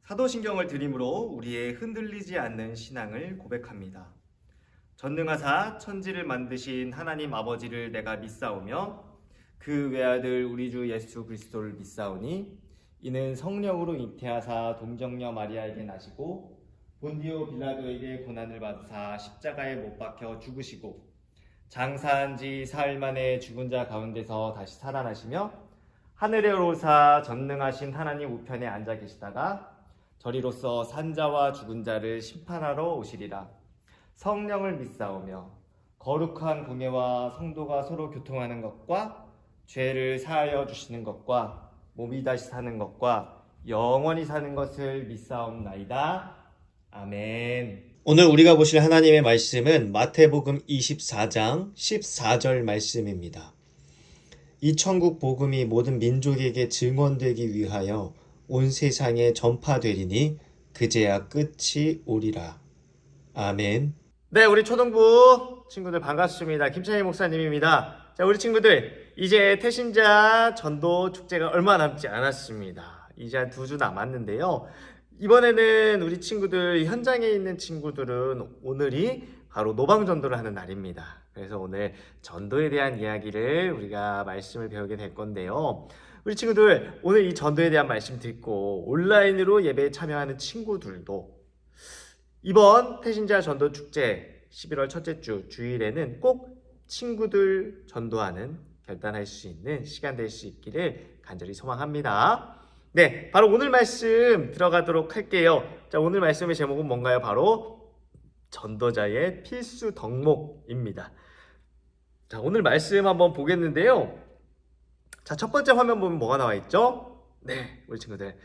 사도신경을 들이므로 우리의 흔들리지 않는 신앙을 고백합니다. 전능하사 천지를 만드신 하나님 아버지를 내가 믿사오며 그 외아들 우리 주 예수 그리스도를 믿사오니 이는 성령으로 잉태하사 동정녀 마리아에게 나시고 본디오 빌라도에게 고난을 받으사 십자가에 못 박혀 죽으시고 장사한 지 사흘 만에 죽은 자 가운데서 다시 살아나시며 하늘에 오르사 전능하신 하나님 우편에 앉아 계시다가 저리로서 산자와 죽은 자를 심판하러 오시리라. 성령을 믿사오며 거룩한 공예와 성도가 서로 교통하는 것과 죄를 사하여 주시는 것과 몸이 다시 사는 것과 영원히 사는 것을 믿사옵나이다. 아멘. 오늘 우리가 보실 하나님의 말씀은 마태복음 24장 14절 말씀입니다. 이 천국 복음이 모든 민족에게 증언되기 위하여 온 세상에 전파되리니 그제야 끝이 오리라. 아멘. 네, 우리 초등부 친구들 반갑습니다. 김찬희 목사님입니다. 자, 우리 친구들 이제 태신자 전도 축제가 얼마 남지 않았습니다. 이제 한 2주 남았는데요. 이번에는 우리 친구들 현장에 있는 친구들은 오늘이 바로 노방전도를 하는 날입니다. 그래서 오늘 전도에 대한 이야기를 우리가 말씀을 배우게 될 건데요. 우리 친구들 오늘 이 전도에 대한 말씀 듣고 온라인으로 예배에 참여하는 친구들도 이번 태신자 전도 축제 11월 첫째 주 주일에는 꼭 친구들 전도하는 결단할 수 있는 시간 될 수 있기를 간절히 소망합니다. 네, 바로 오늘 말씀 들어가도록 할게요. 자, 오늘 말씀의 제목은 뭔가요? 바로 전도자의 필수 덕목입니다. 자, 오늘 말씀 한번 보겠는데요. 자, 첫 번째 화면 보면 뭐가 나와 있죠? 네, 우리 친구들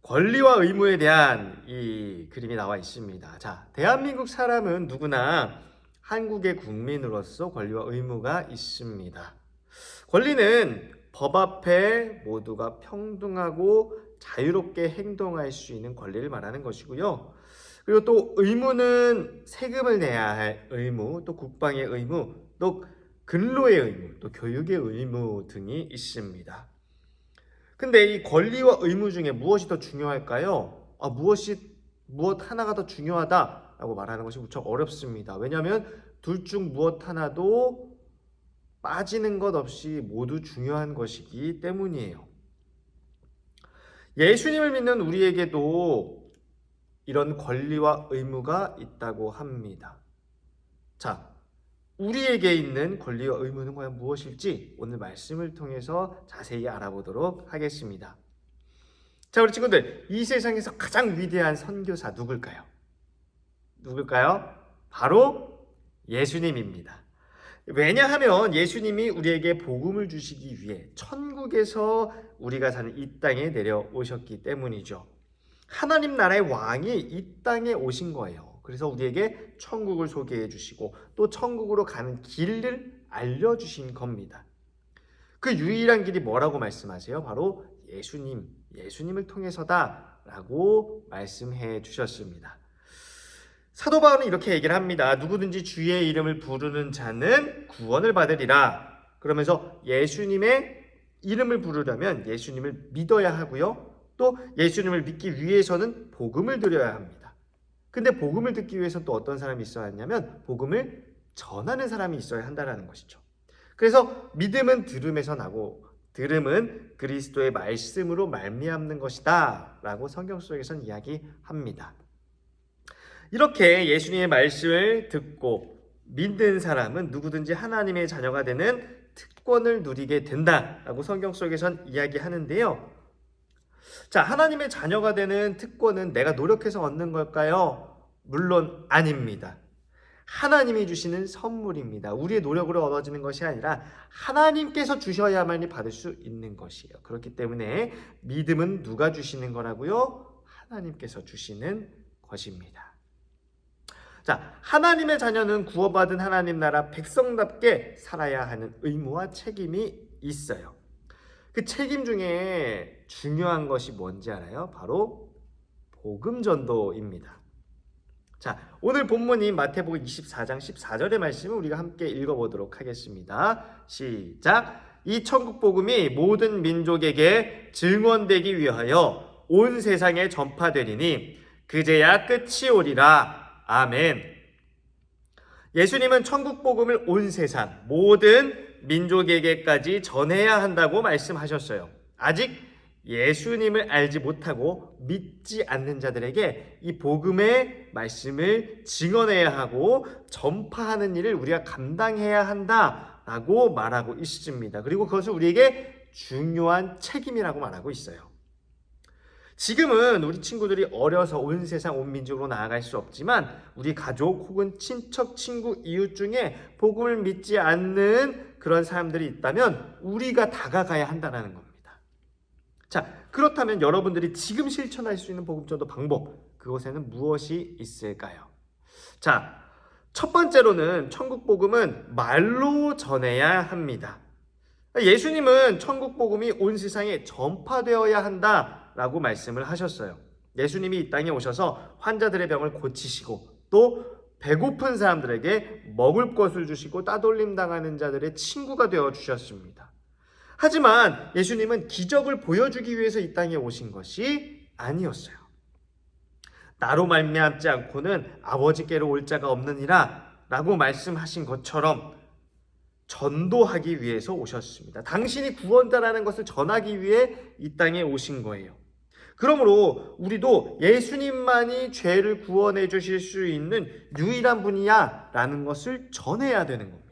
권리와 의무에 대한 이 그림이 나와 있습니다. 자, 대한민국 사람은 누구나 한국의 국민으로서 권리와 의무가 있습니다. 권리는 법 앞에 모두가 평등하고 자유롭게 행동할 수 있는 권리를 말하는 것이고요. 그리고 또 의무는 세금을 내야 할 의무, 또 국방의 의무, 또 근로의 의무, 또 교육의 의무 등이 있습니다. 근데 이 권리와 의무 중에 무엇이 더 중요할까요? 무엇 하나가 더 중요하다라고 말하는 것이 무척 어렵습니다. 왜냐하면 둘 중 무엇 하나도 빠지는 것 없이 모두 중요한 것이기 때문이에요. 예수님을 믿는 우리에게도 이런 권리와 의무가 있다고 합니다. 자, 우리에게 있는 권리와 의무는 과연 무엇일지 오늘 말씀을 통해서 자세히 알아보도록 하겠습니다. 자, 우리 친구들, 이 세상에서 가장 위대한 선교사 누굴까요? 바로 예수님입니다. 왜냐하면 예수님이 우리에게 복음을 주시기 위해 천국에서 우리가 사는 이 땅에 내려오셨기 때문이죠. 하나님 나라의 왕이 이 땅에 오신 거예요. 그래서 우리에게 천국을 소개해 주시고 또 천국으로 가는 길을 알려주신 겁니다. 그 유일한 길이 뭐라고 말씀하세요? 바로 예수님을 통해서다라고 말씀해 주셨습니다. 사도 바울은 이렇게 얘기를 합니다. 누구든지 주의 이름을 부르는 자는 구원을 받으리라. 그러면서 예수님의 이름을 부르려면 예수님을 믿어야 하고요. 또 예수님을 믿기 위해서는 복음을 드려야 합니다. 근데 복음을 듣기 위해서 또 어떤 사람이 있어야 하냐면 복음을 전하는 사람이 있어야 한다는 것이죠. 그래서 믿음은 들음에서 나고 들음은 그리스도의 말씀으로 말미암는 것이다 라고 성경 속에서는 이야기합니다. 이렇게 예수님의 말씀을 듣고 믿는 사람은 누구든지 하나님의 자녀가 되는 특권을 누리게 된다라고 성경 속에서는 이야기하는데요. 자, 하나님의 자녀가 되는 특권은 내가 노력해서 얻는 걸까요? 물론 아닙니다. 하나님이 주시는 선물입니다. 우리의 노력으로 얻어지는 것이 아니라 하나님께서 주셔야만이 받을 수 있는 것이에요. 그렇기 때문에 믿음은 누가 주시는 거라고요? 하나님께서 주시는 것입니다. 자, 하나님의 자녀는 구원받은 하나님 나라 백성답게 살아야 하는 의무와 책임이 있어요. 그 책임 중에 중요한 것이 뭔지 알아요? 바로 복음 전도입니다. 자, 오늘 본문인 마태복음 24장 14절의 말씀을 우리가 함께 읽어보도록 하겠습니다. 시작! 이 천국 복음이 모든 민족에게 증언되기 위하여 온 세상에 전파되리니 그제야 끝이 오리라. 아멘. 예수님은 천국 복음을 온 세상 모든 민족에게까지 전해야 한다고 말씀하셨어요. 아직 예수님을 알지 못하고 믿지 않는 자들에게 이 복음의 말씀을 증언해야 하고 전파하는 일을 우리가 감당해야 한다라고 말하고 있습니다. 그리고 그것을 우리에게 중요한 책임이라고 말하고 있어요. 지금은 우리 친구들이 어려서 온 세상 온 민족으로 나아갈 수 없지만 우리 가족 혹은 친척, 친구, 이웃 중에 복음을 믿지 않는 그런 사람들이 있다면 우리가 다가가야 한다는 겁니다. 자, 그렇다면 여러분들이 지금 실천할 수 있는 복음 전도 방법, 그것에는 무엇이 있을까요? 자, 첫 번째로는 천국 복음은 말로 전해야 합니다. 예수님은 천국 복음이 온 세상에 전파되어야 한다라고 말씀을 하셨어요. 예수님이 이 땅에 오셔서 환자들의 병을 고치시고 또 배고픈 사람들에게 먹을 것을 주시고 따돌림 당하는 자들의 친구가 되어 주셨습니다. 하지만 예수님은 기적을 보여주기 위해서 이 땅에 오신 것이 아니었어요. 나로 말미암지 않고는 아버지께로 올 자가 없느니라 라고 말씀하신 것처럼 전도하기 위해서 오셨습니다. 당신이 구원자라는 것을 전하기 위해 이 땅에 오신 거예요. 그러므로 우리도 예수님만이 죄를 구원해 주실 수 있는 유일한 분이야 라는 것을 전해야 되는 겁니다.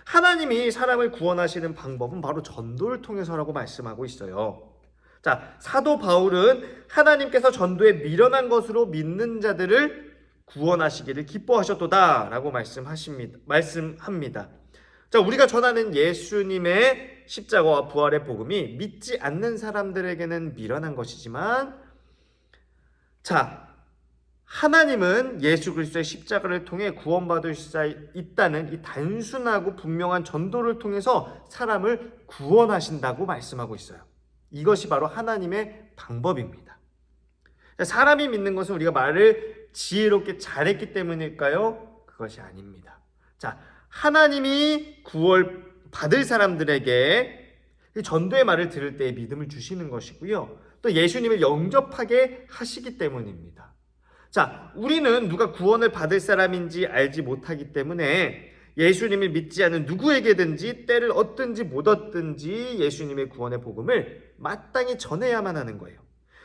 하나님이 사람을 구원하시는 방법은 바로 전도를 통해서라고 말씀하고 있어요. 자, 사도 바울은 하나님께서 전도에 미련한 것으로 믿는 자들을 구원하시기를 기뻐하셨도다 라고 말씀합니다. 자, 우리가 전하는 예수님의 십자가와 부활의 복음이 믿지 않는 사람들에게는 미련한 것이지만, 자, 하나님은 예수 그리스도의 십자가를 통해 구원받을 수 있다는 이 단순하고 분명한 전도를 통해서 사람을 구원하신다고 말씀하고 있어요. 이것이 바로 하나님의 방법입니다. 사람이 믿는 것은 우리가 말을 지혜롭게 잘했기 때문일까요? 그것이 아닙니다. 자, 하나님이 구원 받을 사람들에게 전도의 말을 들을 때 믿음을 주시는 것이고요. 또 예수님을 영접하게 하시기 때문입니다. 자, 우리는 누가 구원을 받을 사람인지 알지 못하기 때문에 예수님을 믿지 않는 누구에게든지 때를 얻든지 못 얻든지 예수님의 구원의 복음을 마땅히 전해야만 하는 거예요.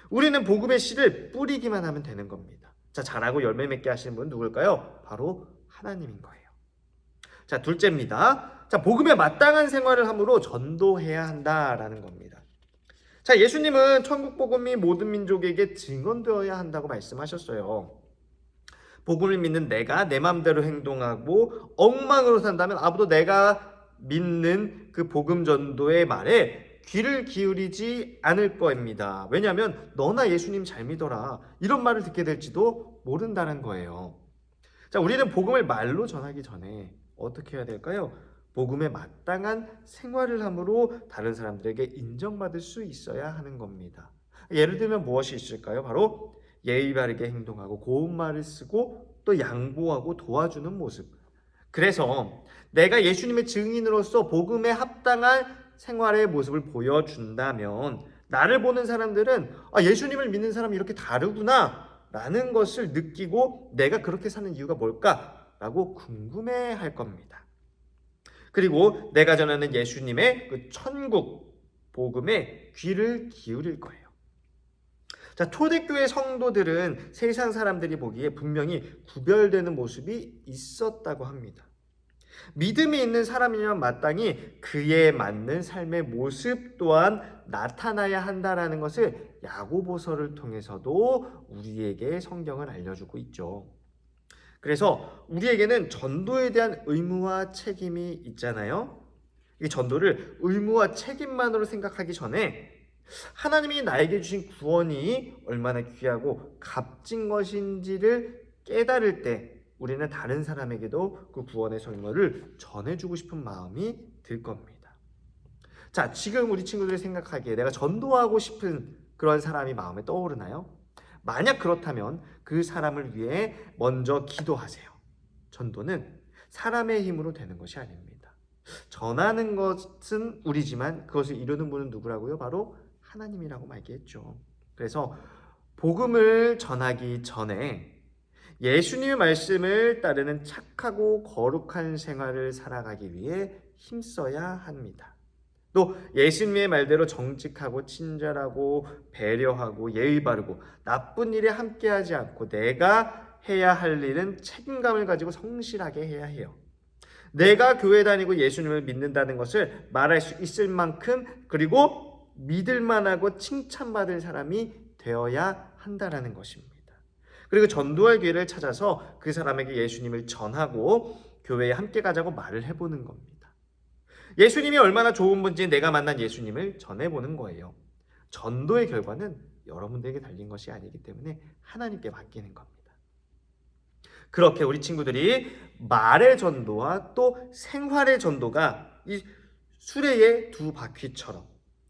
우리는 복음의 씨를 뿌리기만 하면 되는 겁니다. 자, 자라고 열매 맺게 하시는 분은 누굴까요? 바로 하나님인 거예요. 자, 둘째입니다. 자, 복음에 마땅한 생활을 함으로 전도해야 한다라는 겁니다. 자, 예수님은 천국 복음이 모든 민족에게 증언되어야 한다고 말씀하셨어요. 복음을 믿는 내가 내 마음대로 행동하고 엉망으로 산다면 아무도 내가 믿는 그 복음 전도의 말에 귀를 기울이지 않을 겁니다. 왜냐하면 너나 예수님 잘 믿어라 이런 말을 듣게 될지도 모른다는 거예요. 자, 우리는 복음을 말로 전하기 전에 어떻게 해야 될까요? 복음에 마땅한 생활을 함으로 다른 사람들에게 인정받을 수 있어야 하는 겁니다. 예를 들면 무엇이 있을까요? 바로 예의 바르게 행동하고 고운 말을 쓰고 또 양보하고 도와주는 모습. 그래서 내가 예수님의 증인으로서 복음에 합당한 생활의 모습을 보여준다면 나를 보는 사람들은 예수님을 믿는 사람이 이렇게 다르구나 라는 것을 느끼고 내가 그렇게 사는 이유가 뭘까? 라고 궁금해할 겁니다. 그리고 내가 전하는 예수님의 그 천국 복음에 귀를 기울일 거예요. 자, 초대교회 성도들은 세상 사람들이 보기에 분명히 구별되는 모습이 있었다고 합니다. 믿음이 있는 사람이면 마땅히 그에 맞는 삶의 모습 또한 나타나야 한다라는 것을 야고보서를 통해서도 우리에게 성경은 알려주고 있죠. 그래서 우리에게는 전도에 대한 의무와 책임이 있잖아요. 이 전도를 의무와 책임만으로 생각하기 전에 하나님이 나에게 주신 구원이 얼마나 귀하고 값진 것인지를 깨달을 때 우리는 다른 사람에게도 그 구원의 설명을 전해주고 싶은 마음이 들 겁니다. 자, 지금 우리 친구들이 생각하기에 내가 전도하고 싶은 그런 사람이 마음에 떠오르나요? 만약 그렇다면 그 사람을 위해 먼저 기도하세요. 전도는 사람의 힘으로 되는 것이 아닙니다. 전하는 것은 우리지만 그것을 이루는 분은 누구라고요? 바로 하나님이라고 말했죠. 그래서 복음을 전하기 전에 예수님의 말씀을 따르는 착하고 거룩한 생활을 살아가기 위해 힘써야 합니다. 또 예수님의 말대로 정직하고 친절하고 배려하고 예의 바르고 나쁜 일에 함께하지 않고 내가 해야 할 일은 책임감을 가지고 성실하게 해야 해요. 내가 교회 다니고 예수님을 믿는다는 것을 말할 수 있을 만큼 그리고 믿을 만하고 칭찬받을 사람이 되어야 한다라는 것입니다. 그리고 전도할 기회를 찾아서 그 사람에게 예수님을 전하고 교회에 함께 가자고 말을 해보는 겁니다. 예수님이 얼마나 좋은 분인지 내가 만난 예수님을 전해보는 거예요. 전도의 결과는 여러분들에게 달린 것이 아니기 때문에 하나님께 맡기는 겁니다. 그렇게 우리 친구들이 말의 전도와 또 생활의 전도가 이 수레의 두 바퀴처럼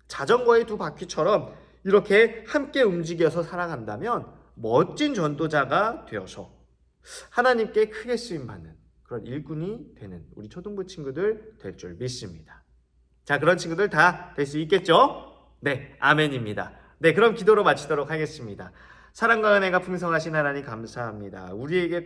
자전거의 두 바퀴처럼 이렇게 함께 움직여서 살아간다면 멋진 전도자가 되어서 하나님께 크게 쓰임받는 그런 일꾼이 되는 우리 초등부 친구들 될 줄 믿습니다. 자, 그런 친구들 다 될 수 있겠죠? 네, 아멘입니다. 네, 그럼 기도로 마치도록 하겠습니다. 사랑과 은혜가 풍성하신 하나님 감사합니다. 우리에게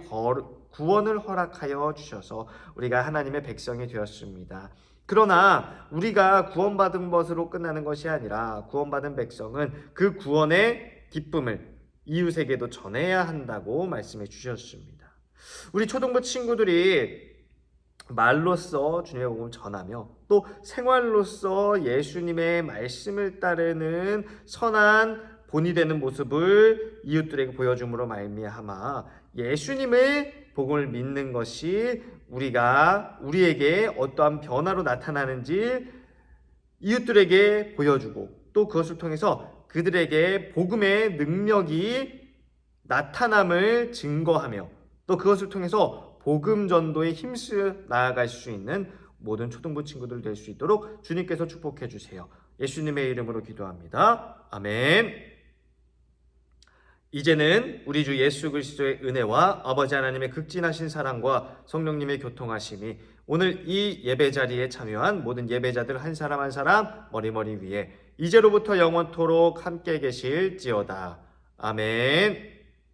구원을 허락하여 주셔서 우리가 하나님의 백성이 되었습니다. 그러나 우리가 구원받은 것으로 끝나는 것이 아니라 구원받은 백성은 그 구원의 기쁨을 이웃에게도 전해야 한다고 말씀해 주셨습니다. 우리 초등부 친구들이 말로써 주님의 복음을 전하며 또 생활로서 예수님의 말씀을 따르는 선한 본이 되는 모습을 이웃들에게 보여줌으로 말미암아 예수님의 복음을 믿는 것이 우리에게 어떠한 변화로 나타나는지 이웃들에게 보여주고 또 그것을 통해서 그들에게 복음의 능력이 나타남을 증거하며 또 그것을 통해서 복음 전도에 힘쓰여 나아갈 수 있는 모든 초등부 친구들 될 수 있도록 주님께서 축복해 주세요. 예수님의 이름으로 기도합니다. 아멘. 이제는 우리 주 예수 그리스도의 은혜와 아버지 하나님의 극진하신 사랑과 성령님의 교통하심이 오늘 이 예배 자리에 참여한 모든 예배자들 한 사람 한 사람 머리 위에 이제로부터 영원토록 함께 계실지어다. 아멘.